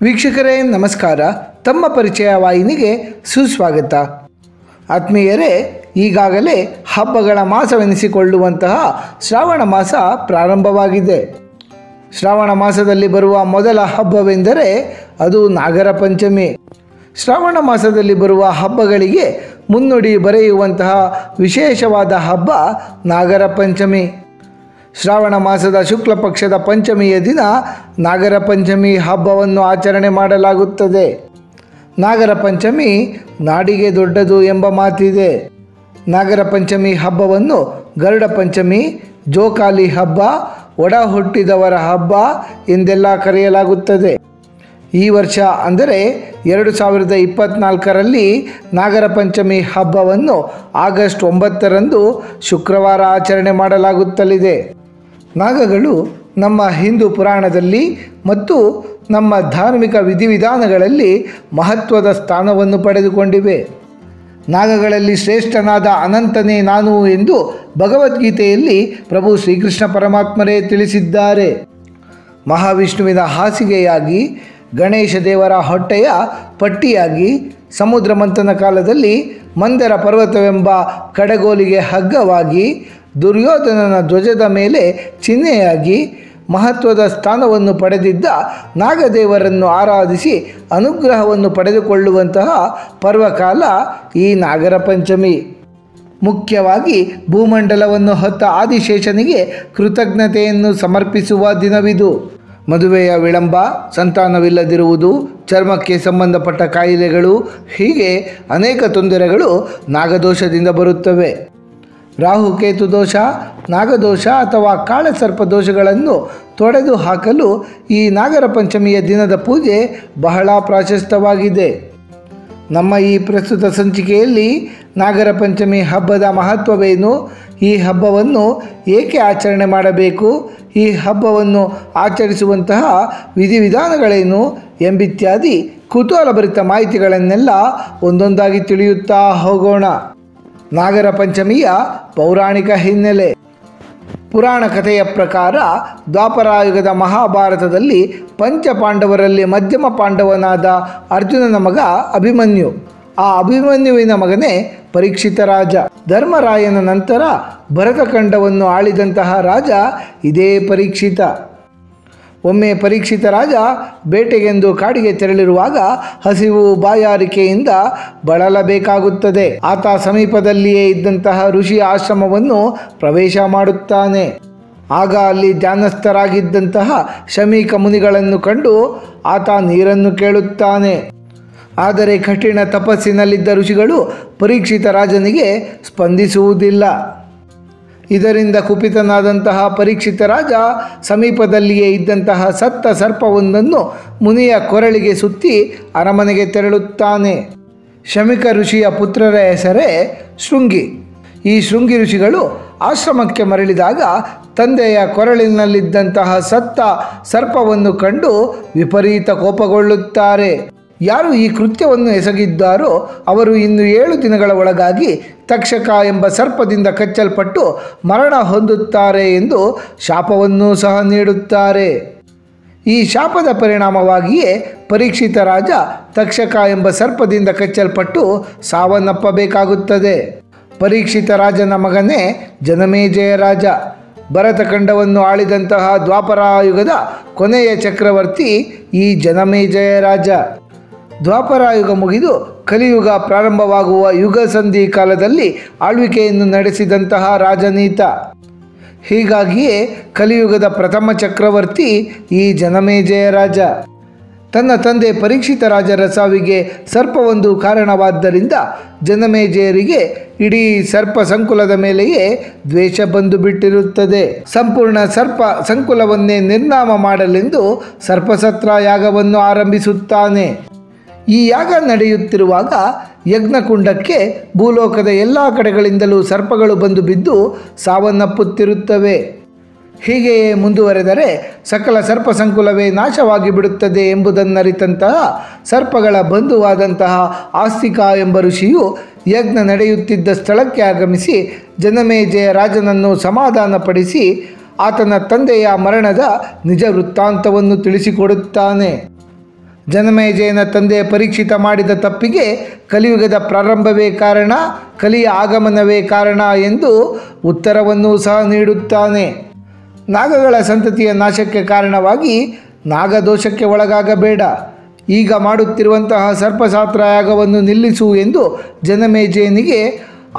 ವೀಕ್ಷಕರೇ ನಮಸ್ಕಾರ. ತಮ್ಮ ಪರಿಚಯ ವಾಹಿನಿಗೆ ಸುಸ್ವಾಗತ. ಆತ್ಮೀಯರೇ, ಈಗಾಗಲೇ ಹಬ್ಬಗಳ ಮಾಸವೆನಿಸಿಕೊಳ್ಳುವಂತಹ ಶ್ರಾವಣ ಮಾಸ ಪ್ರಾರಂಭವಾಗಿದೆ. ಶ್ರಾವಣ ಮಾಸದಲ್ಲಿ ಬರುವ ಮೊದಲ ಹಬ್ಬವೆಂದರೆ ಅದು ನಾಗರ ಪಂಚಮಿ. ಶ್ರಾವಣ ಮಾಸದಲ್ಲಿ ಬರುವ ಹಬ್ಬಗಳಿಗೆ ಮುನ್ನುಡಿ ಬರೆಯುವಂತಹ ವಿಶೇಷವಾದ ಹಬ್ಬ ನಾಗರ ಪಂಚಮಿ. ಶ್ರಾವಣ ಮಾಸದ ಶುಕ್ಲ ಪಕ್ಷದ ಪಂಚಮಿಯ ದಿನ ನಾಗರ ಪಂಚಮಿ ಹಬ್ಬವನ್ನು ಆಚರಣೆ ಮಾಡಲಾಗುತ್ತದೆ. ನಾಗರ ಪಂಚಮಿ ನಾಡಿಗೆ ದೊಡ್ಡದು ಎಂಬ ಮಾತಿದೆ. ನಾಗರ ಪಂಚಮಿ ಹಬ್ಬವನ್ನು ಗರುಡ ಪಂಚಮಿ, ಜೋಕಾಲಿ ಹಬ್ಬ, ಒಡ ಹುಟ್ಟಿದವರ ಹಬ್ಬ ಎಂದೆಲ್ಲ ಕರೆಯಲಾಗುತ್ತದೆ. ಈ ವರ್ಷ ಅಂದರೆ 2024ರಲ್ಲಿ ನಾಗರ ಪಂಚಮಿ ಹಬ್ಬವನ್ನು ಆಗಸ್ಟ್ 9ರಂದು ಶುಕ್ರವಾರ ಆಚರಣೆ ಮಾಡಲಾಗುತ್ತಲಿದೆ. ನಾಗಗಳು ನಮ್ಮ ಹಿಂದೂ ಪುರಾಣದಲ್ಲಿ ಮತ್ತು ನಮ್ಮ ಧಾರ್ಮಿಕ ವಿಧಿವಿಧಾನಗಳಲ್ಲಿ ಮಹತ್ವದ ಸ್ಥಾನವನ್ನು ಪಡೆದುಕೊಂಡಿವೆ. ನಾಗಗಳಲ್ಲಿ ಶ್ರೇಷ್ಠನಾದ ಅನಂತನೇ ನಾನು ಎಂದು ಭಗವದ್ಗೀತೆಯಲ್ಲಿ ಪ್ರಭು ಶ್ರೀಕೃಷ್ಣ ಪರಮಾತ್ಮರೇ ತಿಳಿಸಿದ್ದಾರೆ. ಮಹಾವಿಷ್ಣುವಿನ ಹಾಸಿಗೆಯಾಗಿ, ಗಣೇಶ ದೇವರ ಹೊಟ್ಟೆಯ ಪಟ್ಟಿಯಾಗಿ, ಸಮುದ್ರ ಮಂಥನ ಕಾಲದಲ್ಲಿ ಮಂದರ ಪರ್ವತವೆಂಬ ಕಡಗೋಲಿಗೆ ಹಗ್ಗವಾಗಿ, ದುರ್ಯೋಧನನ ಧ್ವಜದ ಮೇಲೆ ಚಿಹ್ನೆಯಾಗಿ ಮಹತ್ವದ ಸ್ಥಾನವನ್ನು ಪಡೆದಿದ್ದ ನಾಗದೇವರನ್ನು ಆರಾಧಿಸಿ ಅನುಗ್ರಹವನ್ನು ಪಡೆದುಕೊಳ್ಳುವಂತಹ ಪರ್ವಕಾಲ ಈ ನಾಗರ ಪಂಚಮಿ. ಮುಖ್ಯವಾಗಿ ಭೂಮಂಡಲವನ್ನು ಹೊತ್ತ ಆದಿಶೇಷನಿಗೆ ಕೃತಜ್ಞತೆಯನ್ನು ಸಮರ್ಪಿಸುವ ದಿನವಿದು. ಮದುವೆಯ ವಿಳಂಬ, ಸಂತಾನವಿಲ್ಲದಿರುವುದು, ಚರ್ಮಕ್ಕೆ ಸಂಬಂಧಪಟ್ಟ ಕಾಯಿಲೆಗಳು, ಹೀಗೆ ಅನೇಕ ತೊಂದರೆಗಳು ನಾಗದೋಷದಿಂದ ಬರುತ್ತವೆ. ರಾಹುಕೇತು ದೋಷ, ನಾಗದೋಷ ಅಥವಾ ಕಾಳಸರ್ಪ ದೋಷಗಳನ್ನು ತೊಡೆದು ಹಾಕಲು ಈ ನಾಗರ ಪಂಚಮಿಯ ದಿನದ ಪೂಜೆ ಬಹಳ ಪ್ರಾಶಸ್ತ್ಯವಾಗಿದೆ. ನಮ್ಮ ಈ ಪ್ರಸ್ತುತ ಸಂಚಿಕೆಯಲ್ಲಿ ನಾಗರ ಪಂಚಮಿ ಹಬ್ಬದ ಮಹತ್ವವೇನು, ಈ ಹಬ್ಬವನ್ನು ಏಕೆ ಆಚರಣೆ ಮಾಡಬೇಕು, ಈ ಹಬ್ಬವನ್ನು ಆಚರಿಸುವಂತಹ ವಿಧಿವಿಧಾನಗಳೇನು ಎಂಬಿತ್ಯಾದಿ ಕುತೂಹಲಭರಿತ ಮಾಹಿತಿಗಳನ್ನೆಲ್ಲ ಒಂದೊಂದಾಗಿ ತಿಳಿಯುತ್ತಾ ಹೋಗೋಣ. ನಾಗರ ಪಂಚಮಿಯ ಪೌರಾಣಿಕ ಹಿನ್ನೆಲೆ. ಪುರಾಣ ಕಥೆಯ ಪ್ರಕಾರ ದ್ವಾಪರಾಯುಗದ ಮಹಾಭಾರತದಲ್ಲಿ ಪಂಚಪಾಂಡವರಲ್ಲಿ ಮಧ್ಯಮ ಪಾಂಡವನಾದ ಅರ್ಜುನನ ಮಗ ಅಭಿಮನ್ಯು. ಆ ಅಭಿಮನ್ಯುವಿನ ಮಗನೇ ಪರೀಕ್ಷಿತ ರಾಜ. ಧರ್ಮರಾಯನ ನಂತರ ಭರತಖಂಡವನ್ನು ಆಳಿದಂತಹ ರಾಜ ಇದೇ ಪರೀಕ್ಷಿತ. ಒಮ್ಮೆ ಪರೀಕ್ಷಿತ ರಾಜ ಬೇಟೆಗೆಂದು ಕಾಡಿಗೆ ತೆರಳಿರುವಾಗ ಹಸಿವು ಬಾಯಾರಿಕೆಯಿಂದ ಬಳಲಬೇಕಾಗುತ್ತದೆ. ಆತ ಸಮೀಪದಲ್ಲಿಯೇ ಇದ್ದಂತಹ ಋಷಿಯ ಆಶ್ರಮವನ್ನು ಪ್ರವೇಶ ಮಾಡುತ್ತಾನೆ. ಆಗ ಅಲ್ಲಿ ಧ್ಯಾನಸ್ಥರಾಗಿದ್ದಂತಹ ಶಮೀಕ ಮುನಿಗಳನ್ನು ಕಂಡು ಆತ ನೀರನ್ನು ಕೇಳುತ್ತಾನೆ. ಆದರೆ ಕಠಿಣ ತಪಸ್ಸಿನಲ್ಲಿದ್ದ ಋಷಿಗಳು ಪರೀಕ್ಷಿತ ರಾಜನಿಗೆ ಸ್ಪಂದಿಸುವುದಿಲ್ಲ. ಇದರಿಂದ ಕುಪಿತನಾದಂತಹ ಪರೀಕ್ಷಿತ ರಾಜ ಸಮೀಪದಲ್ಲಿಯೇ ಇದ್ದಂತಹ ಸತ್ತ ಸರ್ಪವೊಂದನ್ನು ಮುನಿಯ ಕೊರಳಿಗೆ ಸುತ್ತಿ ಅರಮನೆಗೆ ತೆರಳುತ್ತಾನೆ. ಶಮೀಕ ಋಷಿಯ ಪುತ್ರರ ಹೆಸರೇ ಶೃಂಗಿ. ಈ ಶೃಂಗಿ ಋಷಿಗಳು ಆಶ್ರಮಕ್ಕೆ ಮರಳಿದಾಗ ತಂದೆಯ ಕೊರಳಿನಲ್ಲಿದ್ದಂತಹ ಸತ್ತ ಸರ್ಪವನ್ನು ಕಂಡು ವಿಪರೀತ ಕೋಪಗೊಳ್ಳುತ್ತಾರೆ. ಯಾರು ಈ ಕೃತ್ಯವನ್ನು ಎಸಗಿದ್ದಾರೋ ಅವರು ಇನ್ನು 7 ದಿನಗಳ ಒಳಗಾಗಿ ತಕ್ಷಕ ಎಂಬ ಸರ್ಪದಿಂದ ಕಚ್ಚಲ್ಪಟ್ಟು ಮರಣ ಹೊಂದುತ್ತಾರೆ ಎಂದು ಶಾಪವನ್ನು ಸಹ ನೀಡುತ್ತಾರೆ. ಈ ಶಾಪದ ಪರಿಣಾಮವಾಗಿಯೇ ಪರೀಕ್ಷಿತ ರಾಜ ತಕ್ಷಕ ಎಂಬ ಸರ್ಪದಿಂದ ಕಚ್ಚಲ್ಪಟ್ಟು ಸಾವನ್ನಪ್ಪಬೇಕಾಗುತ್ತದೆ. ಪರೀಕ್ಷಿತ ರಾಜನ ಮಗನೇ ಜನಮೇಜಯ ರಾಜ. ಭರತಖಂಡವನ್ನು ಆಳಿದಂತಹ ದ್ವಾಪರಾಯುಗದ ಕೊನೆಯ ಚಕ್ರವರ್ತಿ ಈ ಜನಮೇಜಯ ರಾಜ. ದ್ವಾಪರಾಯುಗ ಮುಗಿದು ಕಲಿಯುಗ ಪ್ರಾರಂಭವಾಗುವ ಯುಗ ಸಂಧಿ ಕಾಲದಲ್ಲಿ ಆಳ್ವಿಕೆಯನ್ನು ನಡೆಸಿದಂತಹ ರಾಜನೀತ. ಹೀಗಾಗಿಯೇ ಕಲಿಯುಗದ ಪ್ರಥಮ ಚಕ್ರವರ್ತಿ ಈ ಜನಮೇಜಯ ರಾಜ. ತನ್ನ ತಂದೆ ಪರೀಕ್ಷಿತ ರಾಜರ ಸಾವಿಗೆ ಸರ್ಪವೊಂದು ಕಾರಣವಾದ್ದರಿಂದ ಜನಮೇಜಯರಿಗೆ ಇಡೀ ಸರ್ಪ ಸಂಕುಲದ ಮೇಲೆಯೇ ದ್ವೇಷ ಬಂದು ಬಿಟ್ಟಿರುತ್ತದೆ. ಸಂಪೂರ್ಣ ಸರ್ಪ ಸಂಕುಲವನ್ನೇ ನಿರ್ನಾಮ ಮಾಡಲೆಂದು ಸರ್ಪಸತ್ರ ಯಾಗವನ್ನು ಆರಂಭಿಸುತ್ತಾನೆ. ಈ ಯಾಗ ನಡೆಯುತ್ತಿರುವಾಗ ಯಜ್ಞಕುಂಡಕ್ಕೆ ಭೂಲೋಕದ ಎಲ್ಲ ಕಡೆಗಳಿಂದಲೂ ಸರ್ಪಗಳು ಬಂದು ಬಿದ್ದು ಸಾವನ್ನಪ್ಪುತ್ತಿರುತ್ತವೆ. ಹೀಗೆಯೇ ಮುಂದುವರೆದರೆ ಸಕಲ ಸರ್ಪ ಸಂಕುಲವೇ ನಾಶವಾಗಿ ಬಿಡುತ್ತದೆ ಎಂಬುದನ್ನರಿತಂತಹ ಸರ್ಪಗಳ ಬಂಧುವಾದಂತಹ ಆಸ್ತಿಕ ಎಂಬ ಋಷಿಯು ಯಜ್ಞ ನಡೆಯುತ್ತಿದ್ದ ಸ್ಥಳಕ್ಕೆ ಆಗಮಿಸಿ ಜನಮೇಜಯ ರಾಜನನ್ನು ಸಮಾಧಾನಪಡಿಸಿ ಆತನ ತಂದೆಯ ಮರಣದ ನಿಜ ವೃತ್ತಾಂತವನ್ನು ತಿಳಿಸಿಕೊಡುತ್ತಾನೆ. ಜನಮೇಜಯನ ತಂದೆ ಪರೀಕ್ಷಿತ ಮಾಡಿದ ತಪ್ಪಿಗೆ ಕಲಿಯುಗದ ಪ್ರಾರಂಭವೇ ಕಾರಣ, ಕಲಿಯ ಆಗಮನವೇ ಕಾರಣ ಎಂದು ಉತ್ತರವನ್ನು ಸಹ ನೀಡುತ್ತಾನೆ. ನಾಗಗಳ ಸಂತತಿಯ ನಾಶಕ್ಕೆ ಕಾರಣವಾಗಿ ನಾಗದೋಷಕ್ಕೆ ಒಳಗಾಗಬೇಡ, ಈಗ ಮಾಡುತ್ತಿರುವಂತಹ ಸರ್ಪಶಾಸ್ತ್ರ ಯಾಗವನ್ನು ನಿಲ್ಲಿಸು ಎಂದು ಜನಮೇಜಯನಿಗೆ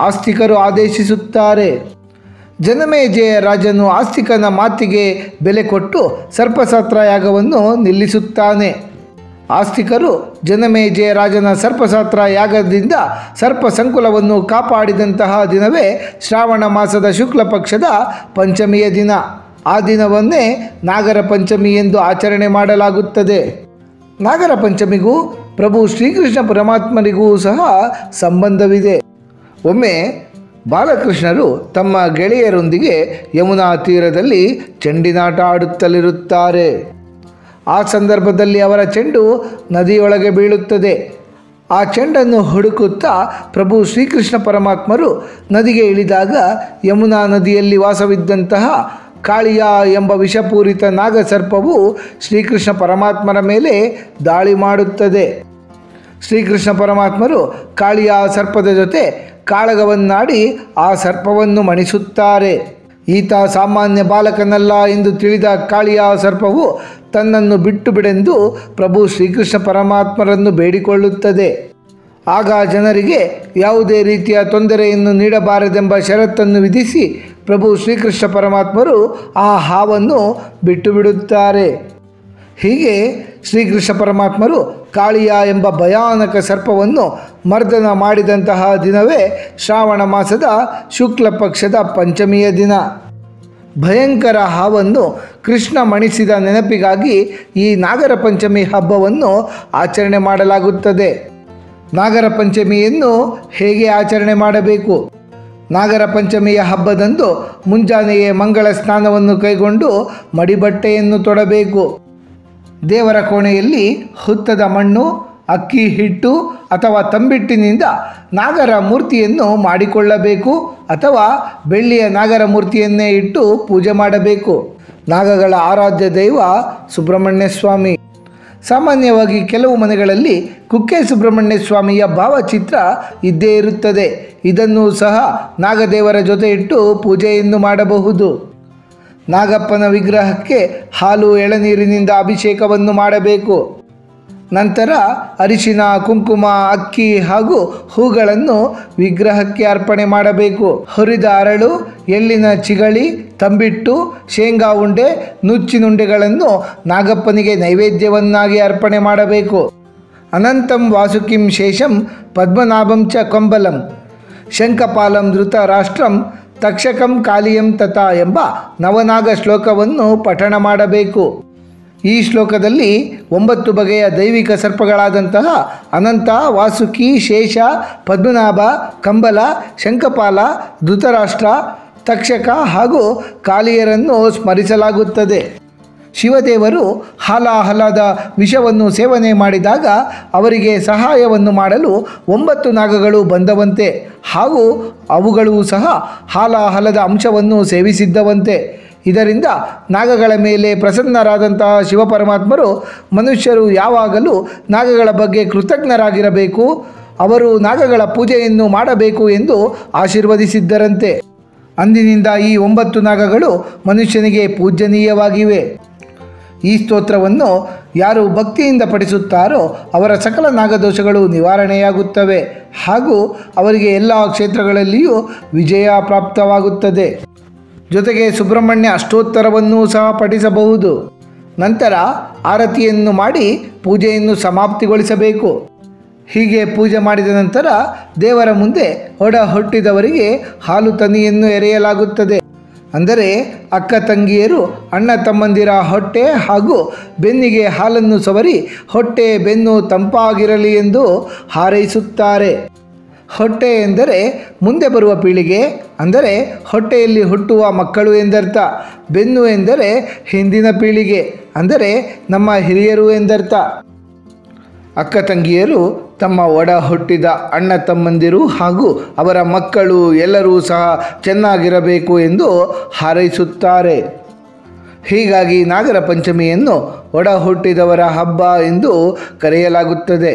ಆಸ್ತಿಕರು ಆದೇಶಿಸುತ್ತಾರೆ. ಜನಮೇಜಯ ರಾಜನು ಆಸ್ತಿಕನ ಮಾತಿಗೆ ಬೆಲೆ ಕೊಟ್ಟು ಸರ್ಪಶಾಸ್ತ್ರ ಯಾಗವನ್ನು ನಿಲ್ಲಿಸುತ್ತಾನೆ. ಆಸ್ತಿಕರು ಜನಮೇಜಯ ರಾಜನ ಸರ್ಪಶಾಸ್ತ್ರ ಯಾಗದಿಂದ ಸರ್ಪ ಸಂಕುಲವನ್ನು ಕಾಪಾಡಿದಂತಹ ದಿನವೇ ಶ್ರಾವಣ ಮಾಸದ ಶುಕ್ಲ ಪಕ್ಷದ ಪಂಚಮಿಯ ದಿನ. ಆ ದಿನವನ್ನೇ ನಾಗರ ಪಂಚಮಿ ಎಂದು ಆಚರಣೆ ಮಾಡಲಾಗುತ್ತದೆ. ನಾಗರ ಪಂಚಮಿಗೂ ಪ್ರಭು ಶ್ರೀಕೃಷ್ಣ ಪರಮಾತ್ಮನಿಗೂ ಸಹ ಸಂಬಂಧವಿದೆ. ಒಮ್ಮೆ ಬಾಲಕೃಷ್ಣರು ತಮ್ಮ ಗೆಳೆಯರೊಂದಿಗೆ ಯಮುನಾ ತೀರದಲ್ಲಿ ಚೆಂಡಿನಾಟ ಆಡುತ್ತಲಿರುತ್ತಾರೆ. ಆ ಸಂದರ್ಭದಲ್ಲಿ ಅವರ ಚೆಂಡು ನದಿಯೊಳಗೆ ಬೀಳುತ್ತದೆ. ಆ ಚೆಂಡನ್ನು ಹುಡುಕುತ್ತಾ ಪ್ರಭು ಶ್ರೀಕೃಷ್ಣ ಪರಮಾತ್ಮರು ನದಿಗೆ ಇಳಿದಾಗ ಯಮುನಾ ನದಿಯಲ್ಲಿ ವಾಸವಿದ್ದಂತಹ ಕಾಳಿಯ ಎಂಬ ವಿಷಪೂರಿತ ನಾಗಸರ್ಪವು ಶ್ರೀಕೃಷ್ಣ ಪರಮಾತ್ಮರ ಮೇಲೆ ದಾಳಿ ಮಾಡುತ್ತದೆ. ಶ್ರೀಕೃಷ್ಣ ಪರಮಾತ್ಮರು ಕಾಳಿಯ ಸರ್ಪದ ಜೊತೆ ಕಾಳಗವನ್ನಾಡಿ ಆ ಸರ್ಪವನ್ನು ಮಣಿಸುತ್ತಾರೆ. ಈತ ಸಾಮಾನ್ಯ ಬಾಲಕನಲ್ಲ ಎಂದು ತಿಳಿದ ಕಾಳಿಯ ಸರ್ಪವು ತನ್ನನ್ನು ಬಿಟ್ಟು ಬಿಡೆಂದು ಪ್ರಭು ಶ್ರೀಕೃಷ್ಣ ಪರಮಾತ್ಮರನ್ನು ಬೇಡಿಕೊಳ್ಳುತ್ತದೆ. ಆಗ ಜನರಿಗೆ ಯಾವುದೇ ರೀತಿಯ ತೊಂದರೆಯನ್ನು ನೀಡಬಾರದೆಂಬ ಷರತ್ತನ್ನು ವಿಧಿಸಿ ಪ್ರಭು ಶ್ರೀಕೃಷ್ಣ ಪರಮಾತ್ಮರು ಆ ಹಾವನ್ನು ಬಿಟ್ಟು ಬಿಡುತ್ತಾರೆ. ಹೀಗೆ ಶ್ರೀಕೃಷ್ಣ ಪರಮಾತ್ಮರು ಕಾಳಿಯ ಎಂಬ ಭಯಾನಕ ಸರ್ಪವನ್ನು ಮರ್ದನ ಮಾಡಿದಂತಹ ದಿನವೇ ಶ್ರಾವಣ ಮಾಸದ ಶುಕ್ಲ ಪಕ್ಷದ ಪಂಚಮಿಯ ದಿನ. ಭಯಂಕರ ಹಾವನ್ನು ಕೃಷ್ಣ ಮಣಿಸಿದ ನೆನಪಿಗಾಗಿ ಈ ನಾಗರ ಪಂಚಮಿ ಹಬ್ಬವನ್ನು ಆಚರಣೆ ಮಾಡಲಾಗುತ್ತದೆ. ನಾಗರ ಪಂಚಮಿಯನ್ನು ಹೇಗೆ ಆಚರಣೆ ಮಾಡಬೇಕು? ನಾಗರ ಪಂಚಮಿಯ ಹಬ್ಬದಂದು ಮುಂಜಾನೆಯೇ ಮಂಗಳ ಸ್ನಾನವನ್ನು ಕೈಗೊಂಡು ಮಡಿಬಟ್ಟೆಯನ್ನು ತೊಡಬೇಕು. ದೇವರ ಕೋಣೆಯಲ್ಲಿ ಹುತ್ತದ ಮಣ್ಣು, ಅಕ್ಕಿ ಹಿಟ್ಟು ಅಥವಾ ತಂಬಿಟ್ಟಿನಿಂದ ನಾಗರ ಮೂರ್ತಿಯನ್ನು ಮಾಡಿಕೊಳ್ಳಬೇಕು ಅಥವಾ ಬೆಳ್ಳಿಯ ನಾಗರ ಮೂರ್ತಿಯನ್ನೇ ಇಟ್ಟು ಪೂಜೆ ಮಾಡಬೇಕು. ನಾಗಗಳ ಆರಾಧ್ಯ ದೈವ ಸುಬ್ರಹ್ಮಣ್ಯ ಸ್ವಾಮಿ. ಸಾಮಾನ್ಯವಾಗಿ ಕೆಲವು ಮನೆಗಳಲ್ಲಿ ಕುಕ್ಕೆ ಸುಬ್ರಹ್ಮಣ್ಯ ಸ್ವಾಮಿಯ ಭಾವಚಿತ್ರ ಇದ್ದೇ ಇರುತ್ತದೆ. ಇದನ್ನು ಸಹ ನಾಗದೇವರ ಜೊತೆ ಇಟ್ಟು ಪೂಜೆಯನ್ನು ಮಾಡಬಹುದು. ನಾಗಪ್ಪನ ವಿಗ್ರಹಕ್ಕೆ ಹಾಲು ಎಳನೀರಿನಿಂದ ಅಭಿಷೇಕವನ್ನು ಮಾಡಬೇಕು. ನಂತರ ಅರಿಶಿನ, ಕುಂಕುಮ, ಅಕ್ಕಿ ಹಾಗೂ ಹೂಗಳನ್ನು ವಿಗ್ರಹಕ್ಕೆ ಅರ್ಪಣೆ ಮಾಡಬೇಕು. ಹುರಿದ ಅರಳು, ಎಳ್ಳಿನ ಚಿಗಳಿ, ತಂಬಿಟ್ಟು, ಶೇಂಗಾ ಉಂಡೆ, ನುಚ್ಚಿನುಂಡೆಗಳನ್ನು ನಾಗಪ್ಪನಿಗೆ ನೈವೇದ್ಯವನ್ನಾಗಿ ಅರ್ಪಣೆ ಮಾಡಬೇಕು. ಅನಂತಂ ವಾಸುಕಿಂ ಶೇಷಂ ಪದ್ಮನಾಭಂ ಚ ಕಂಬಲಂ ಶಂಖಪಾಲಂ ಧೃತರಾಷ್ಟ್ರಂ ತಕ್ಷಕಂ ಕಾಲಿಯಂ ತಥಾ ಎಂಬ ನವನಾಗ ಶ್ಲೋಕವನ್ನು ಪಠಣ ಮಾಡಬೇಕು. ಈ ಶ್ಲೋಕದಲ್ಲಿ 9 ಬಗೆಯ ದೈವಿಕ ಸರ್ಪಗಳಾದಂತಹ ಅನಂತ, ವಾಸುಕಿ, ಶೇಷ, ಪದ್ಮನಾಭ, ಕಂಬಲ, ಶಂಖಪಾಲ, ಧೃತರಾಷ್ಟ್ರ, ತಕ್ಷಕ ಹಾಗೂ ಕಾಲಿಯರನ್ನು ಸ್ಮರಿಸಲಾಗುತ್ತದೆ. ಶಿವದೇವರು ಹಾಲಾಹಲದ ವಿಷವನ್ನು ಸೇವನೆ ಮಾಡಿದಾಗ ಅವರಿಗೆ ಸಹಾಯವನ್ನು ಮಾಡಲು 9 ನಾಗಗಳು ಬಂದವಂತೆ ಹಾಗೂ ಅವುಗಳು ಸಹ ಹಾಲಾಹಲದ ಅಂಶವನ್ನು ಸೇವಿಸಿದ್ದವಂತೆ. ಇದರಿಂದ ನಾಗಗಳ ಮೇಲೆ ಪ್ರಸನ್ನರಾದಂತಹ ಶಿವಪರಮಾತ್ಮರು ಮನುಷ್ಯರು ಯಾವಾಗಲೂ ನಾಗಗಳ ಬಗ್ಗೆ ಕೃತಜ್ಞರಾಗಿರಬೇಕು, ಅವರು ನಾಗಗಳ ಪೂಜೆಯನ್ನು ಮಾಡಬೇಕು ಎಂದು ಆಶೀರ್ವದಿಸಿದ್ದರಂತೆ. ಅಂದಿನಿಂದ ಈ 9 ನಾಗಗಳು ಮನುಷ್ಯನಿಗೆ ಪೂಜ್ಯನೀಯವಾಗಿವೆ. ಈ ಸ್ತೋತ್ರವನ್ನು ಯಾರು ಭಕ್ತಿಯಿಂದ ಪಠಿಸುತ್ತಾರೋ ಅವರ ಸಕಲ ನಾಗದೋಷಗಳು ನಿವಾರಣೆಯಾಗುತ್ತವೆ ಹಾಗೂ ಅವರಿಗೆ ಎಲ್ಲ ಕ್ಷೇತ್ರಗಳಲ್ಲಿಯೂ ವಿಜಯ ಪ್ರಾಪ್ತವಾಗುತ್ತದೆ. ಜೊತೆಗೆ ಸುಬ್ರಹ್ಮಣ್ಯ ಅಷ್ಟೋತ್ತರವನ್ನು ಸಹ ಪಠಿಸಬಹುದು. ನಂತರ ಆರತಿಯನ್ನು ಮಾಡಿ ಪೂಜೆಯನ್ನು ಸಮಾಪ್ತಿಗೊಳಿಸಬೇಕು. ಹೀಗೆ ಪೂಜೆ ಮಾಡಿದ ನಂತರ ದೇವರ ಮುಂದೆ ಒಡ ಹುಟ್ಟಿದವರಿಗೆ ಹಾಲು ತನಿಯನ್ನು ಎರೆಯಲಾಗುತ್ತದೆ. ಅಂದರೆ ಅಕ್ಕ ತಂಗಿಯರು ಅಣ್ಣ ತಮ್ಮಂದಿರ ಹೊಟ್ಟೆ ಹಾಗೂ ಬೆನ್ನಿಗೆ ಹಾಲನ್ನು ಸವರಿ ಹೊಟ್ಟೆ ಬೆನ್ನು ತಂಪಾಗಿರಲಿ ಎಂದು ಹಾರೈಸುತ್ತಾರೆ. ಹೊಟ್ಟೆ ಎಂದರೆ ಮುಂದೆ ಬರುವ ಪೀಳಿಗೆ, ಅಂದರೆ ಹೊಟ್ಟೆಯಲ್ಲಿ ಹುಟ್ಟುವ ಮಕ್ಕಳು ಎಂದರ್ಥ. ಬೆನ್ನು ಎಂದರೆ ಹಿಂದಿನ ಪೀಳಿಗೆ, ಅಂದರೆ ನಮ್ಮ ಹಿರಿಯರು ಎಂದರ್ಥ. ಅಕ್ಕ ತಂಗಿಯರು ತಮ್ಮ ಒಡ ಹುಟ್ಟಿದ ಅಣ್ಣ ತಮ್ಮಂದಿರು ಹಾಗೂ ಅವರ ಮಕ್ಕಳು ಎಲ್ಲರೂ ಸಹ ಚೆನ್ನಾಗಿರಬೇಕು ಎಂದು ಹಾರೈಸುತ್ತಾರೆ. ಹೀಗಾಗಿ ನಾಗರ ಪಂಚಮಿಯನ್ನು ಒಡ ಹುಟ್ಟಿದವರ ಹಬ್ಬ ಎಂದು ಕರೆಯಲಾಗುತ್ತದೆ.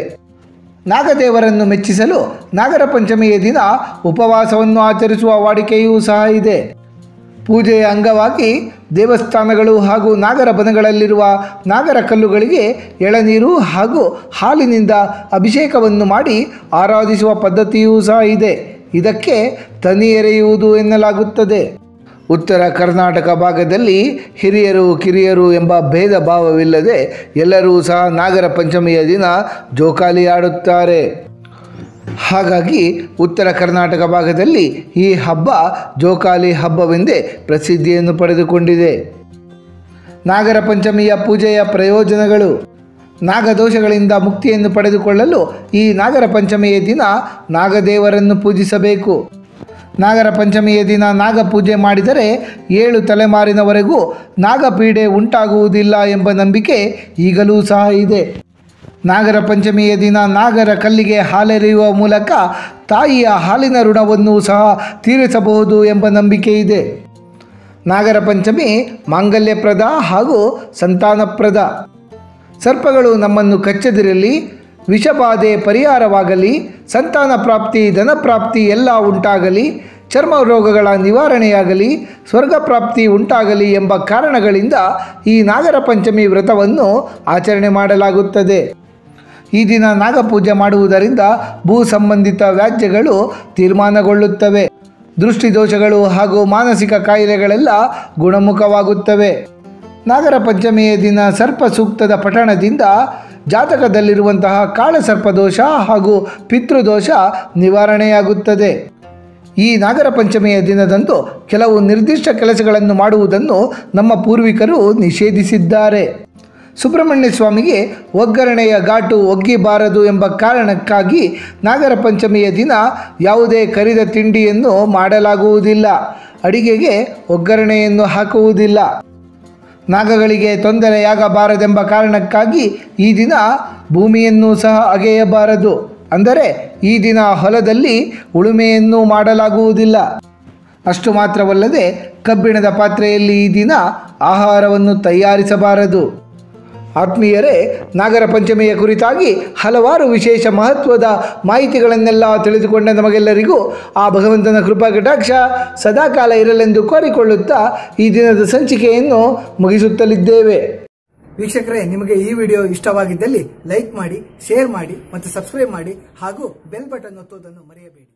ನಾಗದೇವರನ್ನು ಮೆಚ್ಚಿಸಲು ನಾಗರ ಪಂಚಮಿಯ ದಿನ ಉಪವಾಸವನ್ನು ಆಚರಿಸುವ ವಾಡಿಕೆಯೂ ಸಹ ಇದೆ. ಪೂಜೆಯ ಅಂಗವಾಗಿ ದೇವಸ್ಥಾನಗಳು ಹಾಗೂ ನಾಗರ ಬನಗಳಲ್ಲಿರುವ ನಾಗರ ಕಲ್ಲುಗಳಿಗೆ ಎಳನೀರು ಹಾಗೂ ಹಾಲಿನಿಂದ ಅಭಿಷೇಕವನ್ನು ಮಾಡಿ ಆರಾಧಿಸುವ ಪದ್ಧತಿಯೂ ಸಹ ಇದೆ. ಇದಕ್ಕೆ ತನಿ ಎರೆಯುವುದು ಎನ್ನಲಾಗುತ್ತದೆ. ಉತ್ತರ ಕರ್ನಾಟಕ ಭಾಗದಲ್ಲಿ ಹಿರಿಯರು ಕಿರಿಯರು ಎಂಬ ಭೇದ ಭಾವವಿಲ್ಲದೆ ಎಲ್ಲರೂ ಸಹ ನಾಗರ ಪಂಚಮಿಯ ದಿನ ಜೋಕಾಲಿ ಆಡುತ್ತಾರೆ. ಹಾಗಾಗಿ ಉತ್ತರ ಕರ್ನಾಟಕ ಭಾಗದಲ್ಲಿ ಈ ಹಬ್ಬ ಜೋಕಾಲಿ ಹಬ್ಬವೆಂದೇ ಪ್ರಸಿದ್ಧಿಯನ್ನು ಪಡೆದುಕೊಂಡಿದೆ. ನಾಗರ ಪಂಚಮಿಯ ಪೂಜೆಯ ಪ್ರಯೋಜನಗಳು. ನಾಗದೋಷಗಳಿಂದ ಮುಕ್ತಿಯನ್ನು ಪಡೆದುಕೊಳ್ಳಲು ಈ ನಾಗರ ಪಂಚಮಿಯ ದಿನ ನಾಗದೇವರನ್ನು ಪೂಜಿಸಬೇಕು. ನಾಗರ ಪಂಚಮಿಯ ದಿನ ನಾಗ ಪೂಜೆ ಮಾಡಿದರೆ 7 ತಲೆಮಾರಿನವರೆಗೂ ನಾಗಪೀಡೆ ಉಂಟಾಗುವುದಿಲ್ಲ ಎಂಬ ನಂಬಿಕೆ ಈಗಲೂ ಸಹ ಇದೆ. ನಾಗರ ಪಂಚಮಿಯ ದಿನ ನಾಗರ ಕಲ್ಲಿಗೆ ಹಾಲೆರೆಯುವ ಮೂಲಕ ತಾಯಿಯ ಹಾಲಿನ ಋಣವನ್ನು ಸಹ ತೀರಿಸಬಹುದು ಎಂಬ ನಂಬಿಕೆ ಇದೆ. ನಾಗರ ಪಂಚಮಿ ಮಾಂಗಲ್ಯಪ್ರದ ಹಾಗೂ ಸಂತಾನಪ್ರದ. ಸರ್ಪಗಳು ನಮ್ಮನ್ನು ಕಚ್ಚದಿರಲಿ, ವಿಷಬಾಧೆ ಪರಿಹಾರವಾಗಲಿ, ಸಂತಾನ ಪ್ರಾಪ್ತಿ ಧನಪ್ರಾಪ್ತಿ ಎಲ್ಲ ಉಂಟಾಗಲಿ, ಚರ್ಮ ರೋಗಗಳ ನಿವಾರಣೆಯಾಗಲಿ, ಸ್ವರ್ಗ ಪ್ರಾಪ್ತಿ ಉಂಟಾಗಲಿ ಎಂಬ ಕಾರಣಗಳಿಂದ ಈ ನಾಗರ ಪಂಚಮಿ ವ್ರತವನ್ನು ಆಚರಣೆ ಮಾಡಲಾಗುತ್ತದೆ. ಈ ದಿನ ನಾಗಪೂಜೆ ಮಾಡುವುದರಿಂದ ಭೂ ಸಂಬಂಧಿತ ವ್ಯಾಜ್ಯಗಳು ತೀರ್ಮಾನಗೊಳ್ಳುತ್ತವೆ. ದೃಷ್ಟಿದೋಷಗಳು ಹಾಗೂ ಮಾನಸಿಕ ಕಾಯಿಲೆಗಳೆಲ್ಲ ಗುಣಮುಖವಾಗುತ್ತವೆ. ನಾಗರ ಪಂಚಮಿಯ ದಿನ ಸರ್ಪ ಸೂಕ್ತದ ಪಠಣದಿಂದ ಜಾತಕದಲ್ಲಿರುವಂತಹ ಕಾಳಸರ್ಪದೋಷ ಹಾಗೂ ಪಿತೃದೋಷ ನಿವಾರಣೆಯಾಗುತ್ತದೆ. ಈ ನಾಗರ ಪಂಚಮಿಯ ದಿನದಂದು ಕೆಲವು ನಿರ್ದಿಷ್ಟ ಕೆಲಸಗಳನ್ನು ಮಾಡುವುದನ್ನು ನಮ್ಮ ಪೂರ್ವಿಕರು ನಿಷೇಧಿಸಿದ್ದಾರೆ. ಸುಬ್ರಹ್ಮಣ್ಯ ಸ್ವಾಮಿಗೆ ಒಗ್ಗರಣೆಯ ಘಾಟು ಒಗ್ಗಿಬಾರದು ಎಂಬ ಕಾರಣಕ್ಕಾಗಿ ನಾಗರ ಪಂಚಮಿಯ ದಿನ ಯಾವುದೇ ಕರಿದ ತಿಂಡಿಯನ್ನು ಮಾಡಲಾಗುವುದಿಲ್ಲ. ಅಡಿಗೆಗೆ ಒಗ್ಗರಣೆಯನ್ನು ಹಾಕುವುದಿಲ್ಲ. ನಾಗಗಳಿಗೆ ತೊಂದರೆಯಾಗಬಾರದೆಂಬ ಕಾರಣಕ್ಕಾಗಿ ಈ ದಿನ ಭೂಮಿಯನ್ನು ಸಹ ಅಗೆಯಬಾರದು. ಅಂದರೆ ಈ ದಿನ ಹೊಲದಲ್ಲಿ ಉಳುಮೆಯನ್ನು ಮಾಡಲಾಗುವುದಿಲ್ಲ. ಅಷ್ಟು ಮಾತ್ರವಲ್ಲದೆ ಕಬ್ಬಿಣದ ಪಾತ್ರೆಯಲ್ಲಿ ಈ ದಿನ ಆಹಾರವನ್ನು ತಯಾರಿಸಬಾರದು. ಆತ್ಮೀಯರೇ, ನಾಗರ ಪಂಚಮಿಯ ಕುರಿತಾಗಿ ಹಲವಾರು ವಿಶೇಷ ಮಹತ್ವದ ಮಾಹಿತಿಗಳನ್ನೆಲ್ಲ ತಿಳಿದುಕೊಂಡ ನಮಗೆಲ್ಲರಿಗೂ ಆ ಭಗವಂತನ ಕೃಪಾ ಕಟಾಕ್ಷ ಸದಾಕಾಲ ಇರಲೆಂದು ಕೋರಿಕೊಳ್ಳುತ್ತಾ ಈ ದಿನದ ಸಂಚಿಕೆಯನ್ನು ಮುಗಿಸುತ್ತಲಿದ್ದೇವೆ. ವೀಕ್ಷಕರೇ, ನಿಮಗೆ ಈ ವಿಡಿಯೋ ಇಷ್ಟವಾಗಿದ್ದಲ್ಲಿ ಲೈಕ್ ಮಾಡಿ, ಶೇರ್ ಮಾಡಿ ಮತ್ತು ಸಬ್ಸ್ಕ್ರೈಬ್ ಮಾಡಿ ಹಾಗೂ ಬೆಲ್ ಬಟನ್ ಒತ್ತುವುದನ್ನು ಮರೆಯಬೇಡಿ.